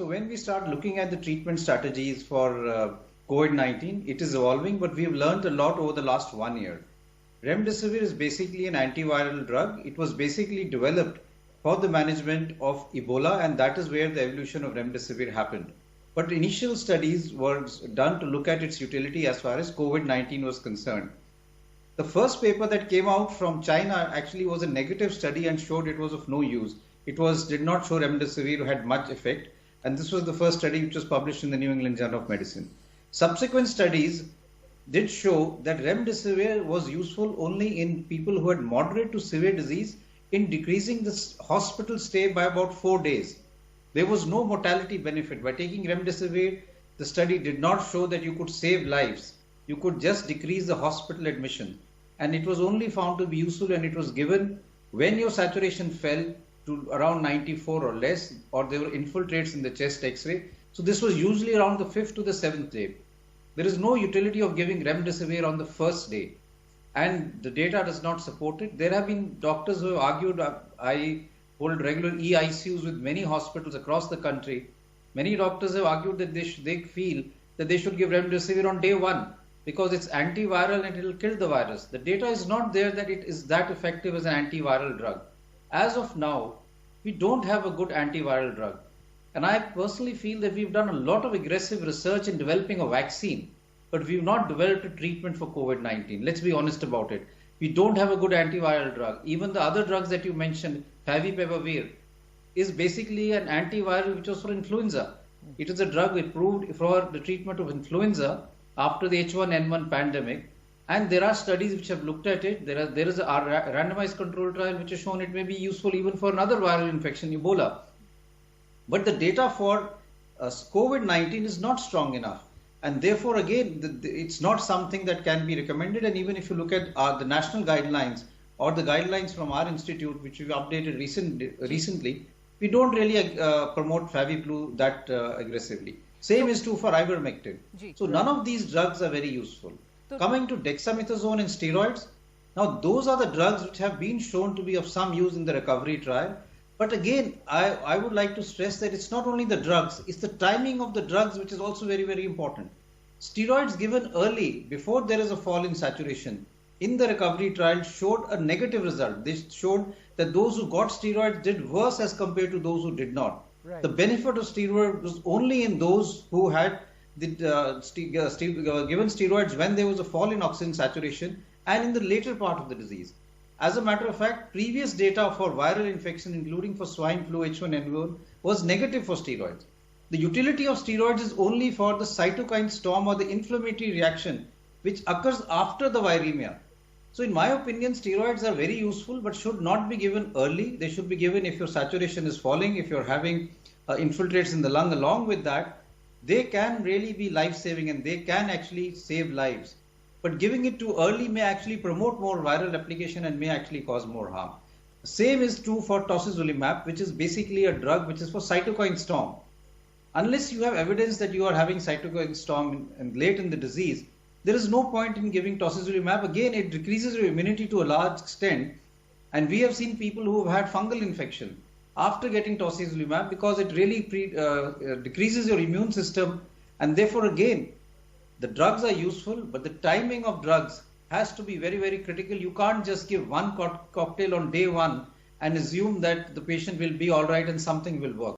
So when we start looking at the treatment strategies for COVID-19, it is evolving, but we've learned a lot over the last 1 year. Remdesivir is basically an antiviral drug. It was basically developed for the management of Ebola, and that is where the evolution of remdesivir happened. But initial studies were done to look at its utility as far as COVID-19 was concerned. The first paper that came out from China actually was a negative study and showed it was of no use. It did not show remdesivir had much effect, and this was the first study which was published in the New England Journal of Medicine. Subsequent studies did show that remdesivir was useful only in people who had moderate to severe disease in decreasing the hospital stay by about 4 days. There was no mortality benefit. By taking remdesivir, the study did not show that you could save lives. You could just decrease the hospital admission. And it was only found to be useful and it was given when your saturation fell to around 94 or less, or there were infiltrates in the chest X-ray. So this was usually around the 5th to the 7th day. There is no utility of giving remdesivir on the first day, and the data does not support it. There have been doctors who have argued. I hold regular EICUs with many hospitals across the country. Many doctors have argued that they feel that they should give remdesivir on day 1 because it's antiviral and it will kill the virus. The data is not there that it is that effective as an antiviral drug. As of now, we don't have a good antiviral drug. And I personally feel that we've done a lot of aggressive research in developing a vaccine, but we've not developed a treatment for COVID-19. Let's be honest about it. We don't have a good antiviral drug. Even the other drugs that you mentioned, favipiravir, is basically an antiviral which was for influenza. It is a drug approved for the treatment of influenza after the H1N1 pandemic. And there are studies which have looked at it. There is a randomized control trial which has shown it may be useful even for another viral infection, Ebola. But the data for COVID-19 is not strong enough. And therefore, again, it's not something that can be recommended. And even if you look at the national guidelines or the guidelines from our institute, which we've updated recently, we don't really promote FaviFlu that aggressively. Same is true for ivermectin. So none of these drugs are very useful. Coming to dexamethasone and steroids, now those are the drugs which have been shown to be of some use in the recovery trial. But again, I would like to stress that it's not only the drugs, it's the timing of the drugs which is also very, very important. Steroids given early, before there is a fall in saturation, in the recovery trial showed a negative result. They showed that those who got steroids did worse as compared to those who did not. Right. The benefit of steroids was only in those who had given steroids when there was a fall in oxygen saturation and in the later part of the disease. As a matter of fact, previous data for viral infection, including for swine flu, H1N1, was negative for steroids. The utility of steroids is only for the cytokine storm or the inflammatory reaction which occurs after the viremia. So in my opinion, steroids are very useful but should not be given early. They should be given if your saturation is falling, if you're having infiltrates in the lung. Along with that, they can really be life-saving and they can actually save lives. But giving it too early may actually promote more viral application and may actually cause more harm. Same is true for tocilizumab, which is basically a drug which is for cytokine storm. Unless you have evidence that you are having cytokine storm and late in the disease, there is no point in giving tocilizumab. Again, it decreases your immunity to a large extent. And we have seen people who have had fungal infection after getting tocilizumab because it really decreases your immune system. And therefore, again, the drugs are useful, but the timing of drugs has to be very, very critical. You can't just give one cocktail on day 1 and assume that the patient will be all right and something will work.